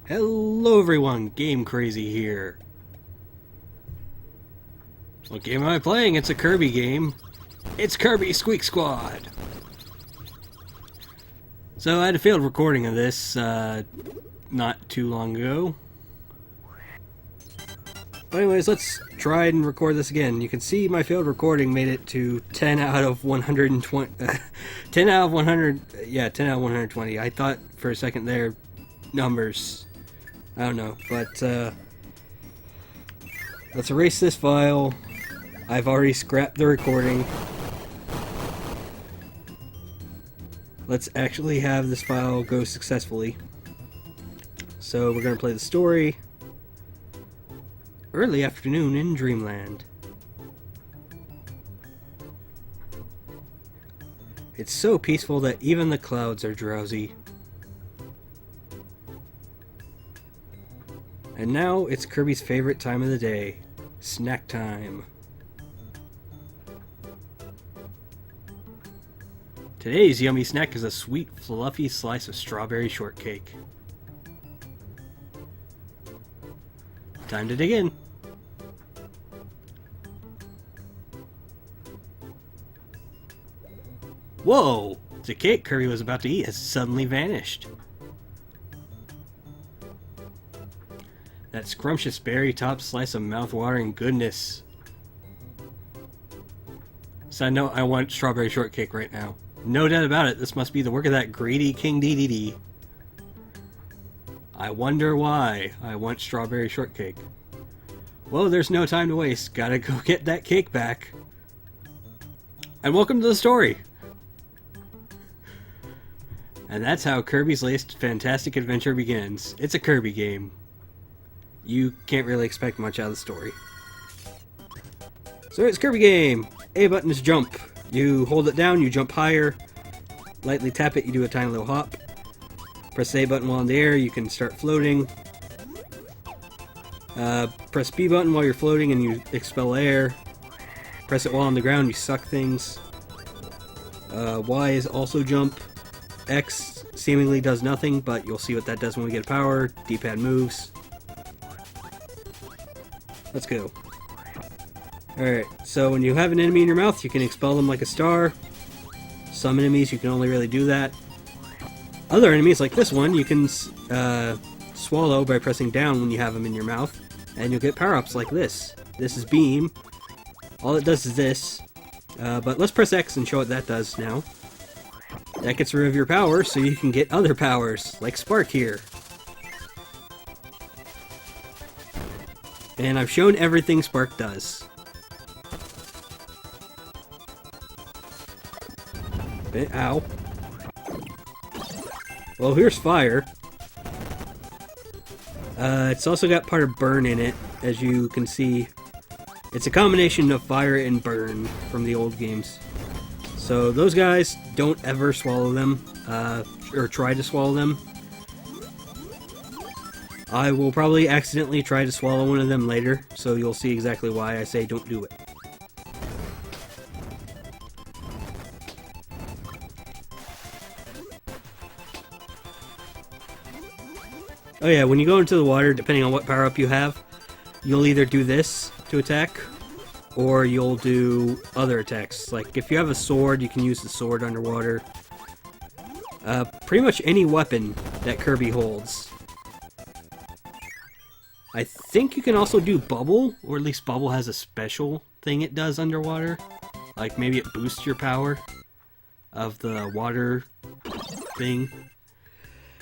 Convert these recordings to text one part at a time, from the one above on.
Hello everyone, Game Crazy here. What game am I playing? It's a Kirby game. It's Kirby Squeak Squad. So I had a failed recording of this not too long ago. But anyways, let's try and record this again. You can see my failed recording made it to 10 out of 120. 10 out of 100. Yeah, 10 out of 120. I thought for a second there, numbers. I don't know, but let's erase this file. I've already scrapped the recording. Let's actually have this file go successfully. So we're going to play the story. Early afternoon in Dreamland. It's so peaceful that even the clouds are drowsy. And now it's Kirby's favorite time of the day, snack time. Today's yummy snack is a sweet, fluffy slice of strawberry shortcake. Time to dig in. Whoa! The cake Kirby was about to eat has suddenly vanished. That scrumptious berry-topped slice of mouth-watering goodness. Side note, I want strawberry shortcake right now. No doubt about it, this must be the work of that greedy King Dedede. I wonder why I want strawberry shortcake. Well, there's no time to waste. Gotta go get that cake back. And welcome to the story! And that's how Kirby's latest fantastic adventure begins. It's a Kirby game. You can't really expect much out of the story. So it's Kirby game! A button is jump. You hold it down, you jump higher. Lightly tap it, you do a tiny little hop. Press the A button while in the air, you can start floating. Press B button while you're floating and you expel air. Press it while on the ground, you suck things. Y is also jump. X seemingly does nothing, but you'll see what that does when we get power. D-pad moves. Let's go. Alright, so when you have an enemy in your mouth, you can expel them like a star. Some enemies, you can only really do that. Other enemies, like this one, you can swallow by pressing down when you have them in your mouth. And you'll get power-ups like this. This is Beam. All it does is this. But let's press X and show what that does now. That gets rid of your power, so you can get other powers, like Spark here. And I've shown everything Spark does. Ow. Well, here's Fire. It's also got part of Burn in it, as you can see. It's a combination of Fire and Burn from the old games. So those guys, don't ever swallow them, or try to swallow them. I will probably accidentally try to swallow one of them later, so you'll see exactly why I say don't do it. Oh yeah, when you go into the water, depending on what power-up you have, you'll either do this to attack, or you'll do other attacks. Like, if you have a sword, you can use the sword underwater. Pretty much any weapon that Kirby holds. I think you can also do Bubble, or at least Bubble has a special thing it does underwater. Like, maybe it boosts your power of the water thing.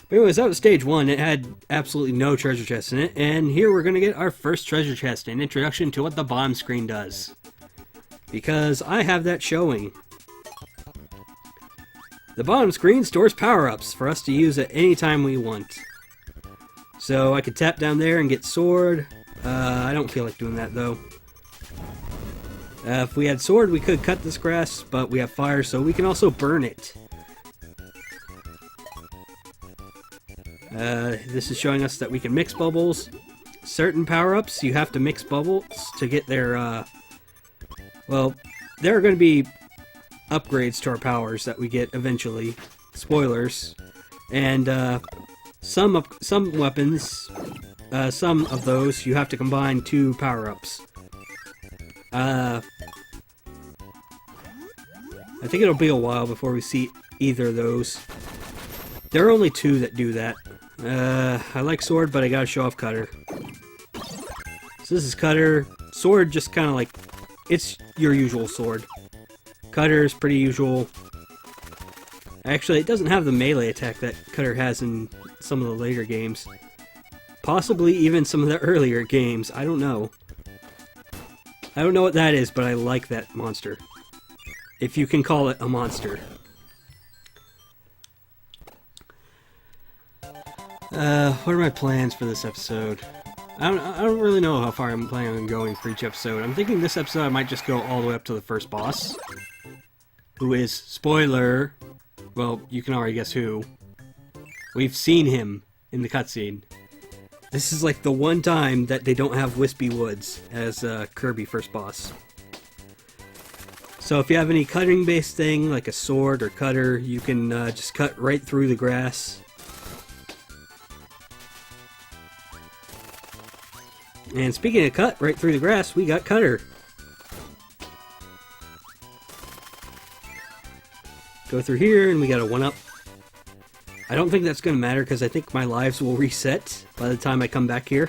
But anyways, that was stage 1. It had absolutely no treasure chest in it, and here we're going to get our first treasure chest, an introduction to what the bottom screen does. Because I have that showing. The bottom screen stores power-ups for us to use at any time we want. So I could tap down there and get Sword. I don't feel like doing that though. If we had Sword, we could cut this grass, but we have Fire, so we can also burn it. This is showing us that we can mix bubbles. Certain power-ups, you have to mix bubbles to get their, well, there are going to be upgrades to our powers that we get eventually. Spoilers. And, some weapons, some of those, you have to combine 2 power-ups. I think it'll be a while before we see either of those. There are only 2 that do that. I like sword, but I gotta show off cutter. So this is cutter. Sword just kind of like, it's your usual sword. Cutter is pretty usual. Actually, it doesn't have the melee attack that cutter has in some of the later games. Possibly even some of the earlier games. I don't know. I don't know what that is, but I like that monster. If you can call it a monster. What are my plans for this episode? I don't really know how far I'm planning on going for each episode. I'm thinking this episode I might just go all the way up to the first boss. Who is, spoiler, well, you can already guess who. We've seen him in the cutscene. This is like the one time that they don't have Wispy Woods as Kirby first boss. So if you have any cutting based thing, like a sword or cutter, you can just cut right through the grass. And speaking of cut right through the grass, we got cutter. Go through here and we got a 1-up. I don't think that's going to matter because I think my lives will reset by the time I come back here.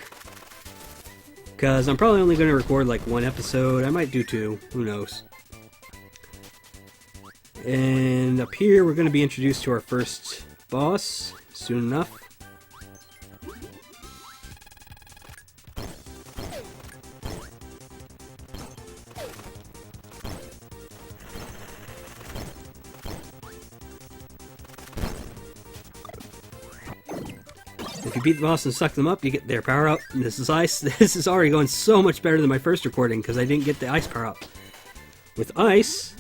Because I'm probably only going to record like 1 episode. I might do 2. Who knows? And up here we're going to be introduced to our first boss soon enough. If you beat the boss and suck them up, you get their power up. And this is ice. This is already going so much better than my first recording because I didn't get the ice power up. With ice,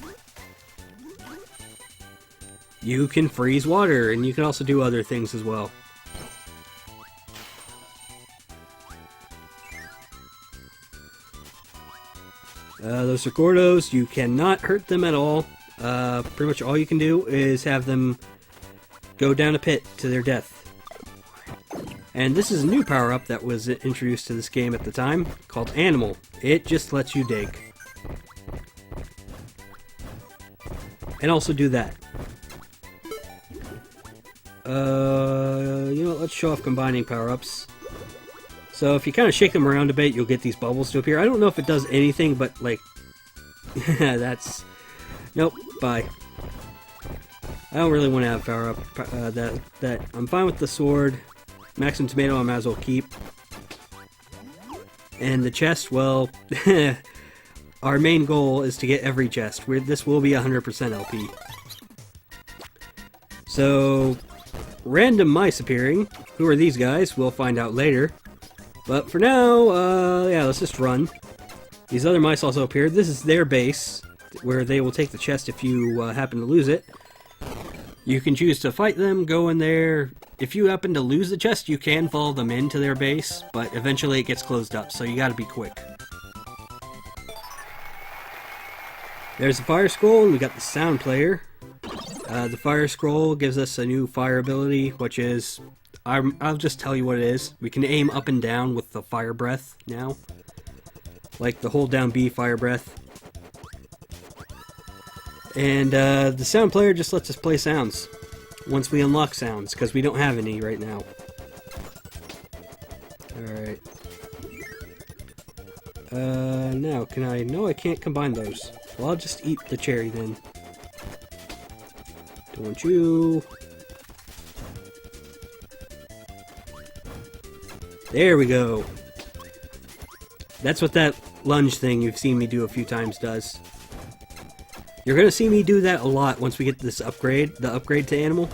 you can freeze water, and you can also do other things as well. Those are Gordos. You cannot hurt them at all. Pretty much all you can do is have them go down a pit to their death. And this is a new power-up that was introduced to this game at the time, called Animal. It just lets you dig. And also do that. You know what, let's show off combining power-ups. So if you kind of shake them around a bit, you'll get these bubbles to appear. I don't know if it does anything, but like... that's... Nope, bye. I don't really want to have power-up that... I'm fine with the sword. Maximum tomato I might as well keep. And the chest, well, our main goal is to get every chest. This will be 100% LP. So, random mice appearing. Who are these guys? We'll find out later. But for now, yeah, let's just run. These other mice also appeared. This is their base, where they will take the chest if you happen to lose it. You can choose to fight them, go in there. If you happen to lose the chest, you can follow them into their base, but eventually it gets closed up, so you gotta be quick. There's the fire scroll, and we got the sound player. The fire scroll gives us a new fire ability, which is... I'll just tell you what it is. We can aim up and down with the fire breath now. Like the hold down B fire breath. And the sound player just lets us play sounds once we unlock sounds, because we don't have any right now. Alright. Now, can I... No, I can't combine those. Well, I'll just eat the cherry then. Don't want you... There we go! That's what that lunge thing you've seen me do a few times does. You're gonna see me do that a lot once we get this upgrade, the upgrade to Animal.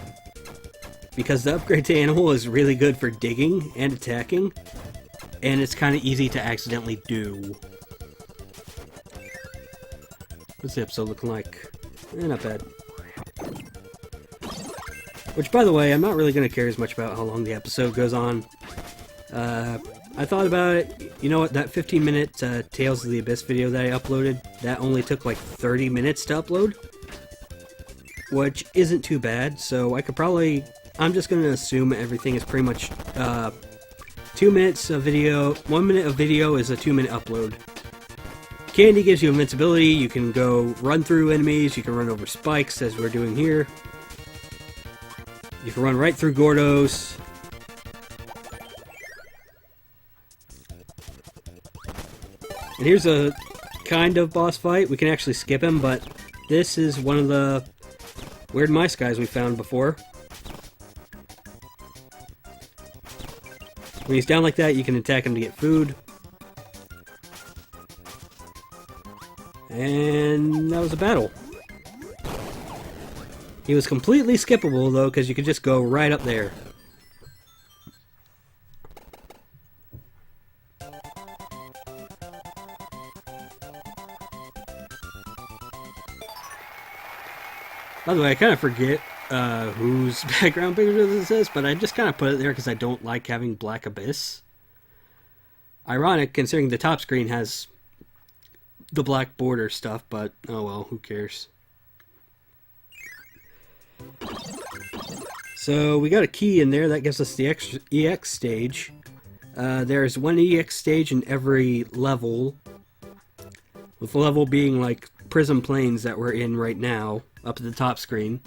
Because the upgrade to Animal is really good for digging and attacking, and it's kind of easy to accidentally do. What's the episode looking like? Not bad. Which, by the way, I'm not really gonna care as much about how long the episode goes on. I thought about it. You know what? That 15-minute Tales of the Abyss video that I uploaded, that only took like 30 minutes to upload. Which isn't too bad, so I could probably I'm just going to assume everything is pretty much 2 minutes of video. 1 minute of video is a 2-minute upload. Candy gives you invincibility. You can go run through enemies. You can run over spikes, as we're doing here. You can run right through Gordos. And here's a kind of boss fight. We can actually skip him, but this is one of the weird mice guys we found before. When he's down like that, you can attack him to get food. And that was a battle. He was completely skippable, though, because you could just go right up there. By the way, I kind of forget whose background picture this is, but I just kind of put it there because I don't like having Black Abyss. Ironic, considering the top screen has the black border stuff, but oh well, who cares. So we got a key in there that gives us the extra EX stage. There's one EX stage in every level, with the level being like Prism Plains that we're in right now, up at the top screen.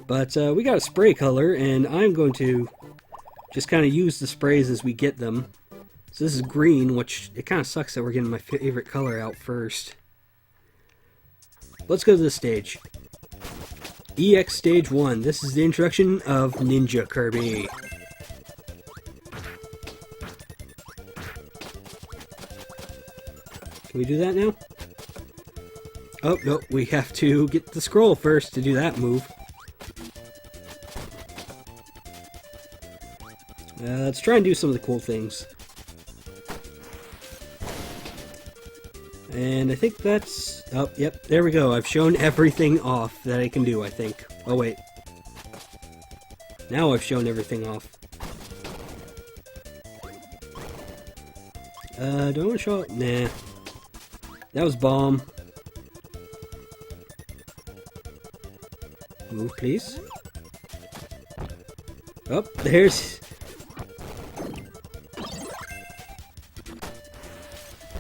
But we got a spray color, and I'm going to just kind of use the sprays as we get them. So this is green, which it kind of sucks that we're getting my favorite color out first. Let's go to this stage. EX Stage 1. This is the introduction of Ninja Kirby. Can we do that now? Oh, no, we have to get the scroll first to do that move. Let's try and do some of the cool things. And I think that's... Oh, yep, there we go. I've shown everything off that I can do, I think. Oh, wait. Now I've shown everything off. Do I want to show it? Nah. That was bomb. Move, please. Oh, there's...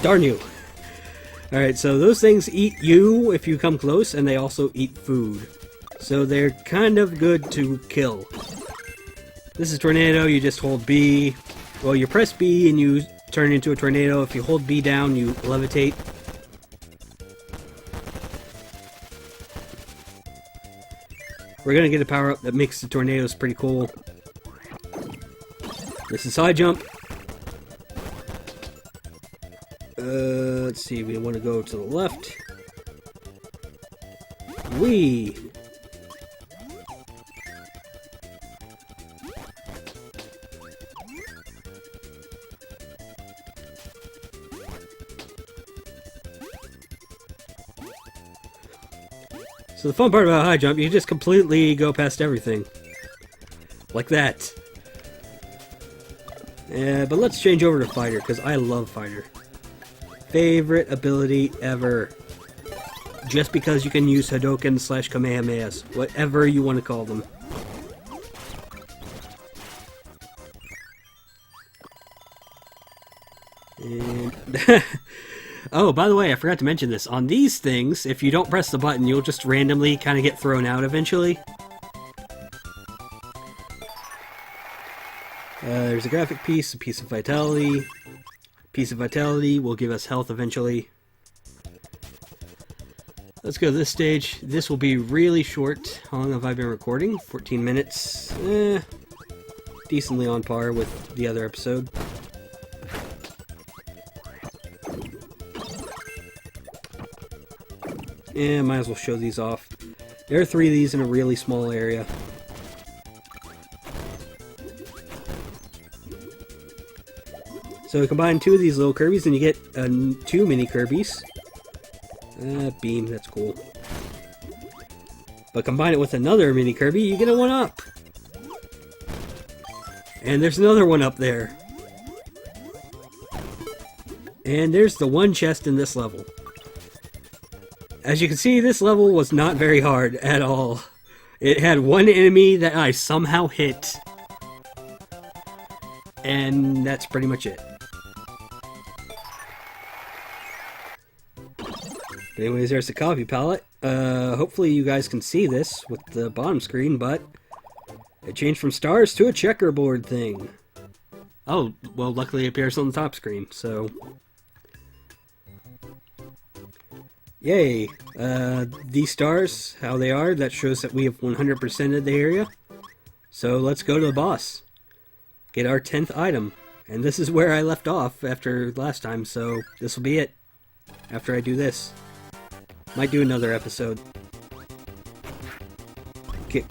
Darn you. Alright, so those things eat you if you come close, and they also eat food. So they're kind of good to kill. This is Tornado, you just hold B. Well, you press B and you turn into a tornado. If you hold B down, you levitate. We're gonna get a power-up that makes the tornadoes pretty cool. This is high jump. Let's see, we want to go to the left. Whee! So the fun part about high jump, you just completely go past everything. Like that. But let's change over to Fighter, because I love Fighter. Favorite ability ever. Just because you can use Hadoken / Kamehamehas. Whatever you want to call them. And oh, by the way, I forgot to mention this. On these things, if you don't press the button, you'll just randomly kind of get thrown out eventually. There's a graphic piece, a piece of vitality. Piece of vitality will give us health eventually. Let's go to this stage. This will be really short. How long have I been recording? 14 minutes. Decently on par with the other episode. Yeah, might as well show these off. There are 3 of these in a really small area. So combine 2 of these little Kirbys and you get 2 mini Kirbys. Beam, that's cool. But combine it with another mini Kirby, you get a 1-up. And there's another one up there. And there's the one chest in this level. As you can see, this level was not very hard at all. It had one enemy that I somehow hit. And that's pretty much it. Anyways, there's the coffee palette. Hopefully you guys can see this with the bottom screen, but it changed from stars to a checkerboard thing. Oh, well, luckily it appears on the top screen, so... Yay! These stars, how they are, that shows that we have 100% of the area. So let's go to the boss. Get our 10th item. And this is where I left off after last time, so this will be it. After I do this. Might do another episode. Kick.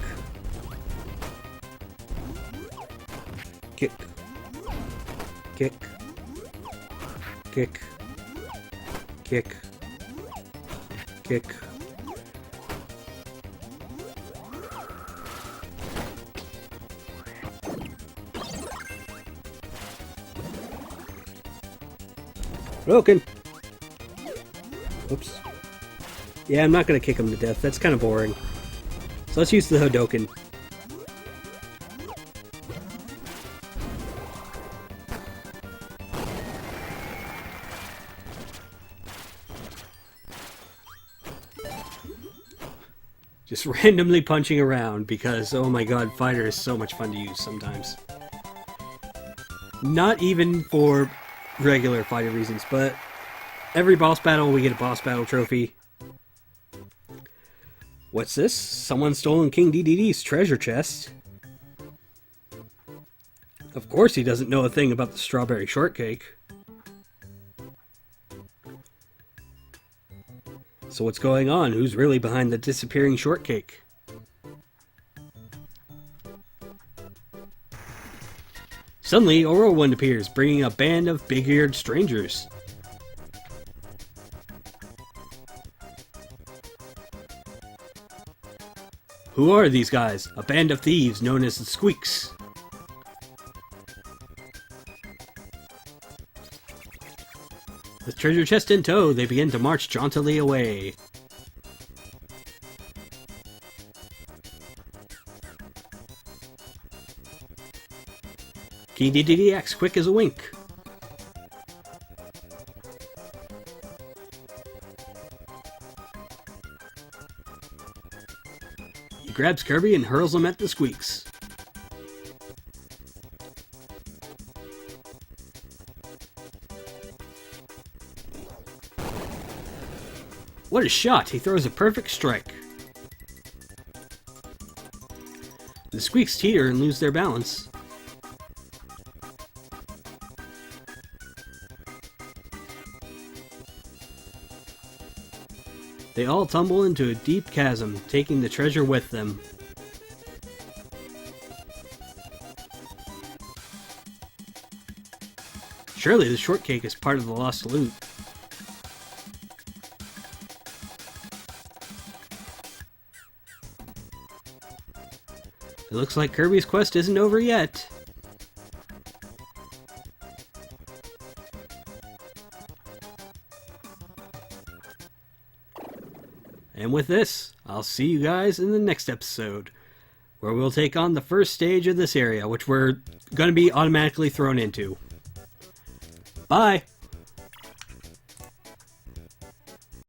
Kick. Kick. Kick. Kick. Kick. Broken. Oops. Yeah, I'm not gonna kick him to death. That's kind of boring. So let's use the Hadoken. Just randomly punching around because, oh my god, Fighter is so much fun to use sometimes. Not even for regular fighter reasons, but every boss battle we get a boss battle trophy. What's this? Someone's stolen King DDD's treasure chest. Of course he doesn't know a thing about the strawberry shortcake. So what's going on? Who's really behind the disappearing shortcake? Suddenly, a whirlwind appears, bringing a band of big-eared strangers. Who are these guys? A band of thieves known as the Squeaks. With treasure chest in tow, they begin to march jauntily away. King DDD acts quick as a wink. He grabs Kirby and hurls him at the Squeaks. What a shot! He throws a perfect strike. The Squeaks teeter and lose their balance. They all tumble into a deep chasm, taking the treasure with them. Surely the shortcake is part of the lost loot. It looks like Kirby's quest isn't over yet. And with this, I'll see you guys in the next episode, where we'll take on the first stage of this area, which we're going to be automatically thrown into. Bye!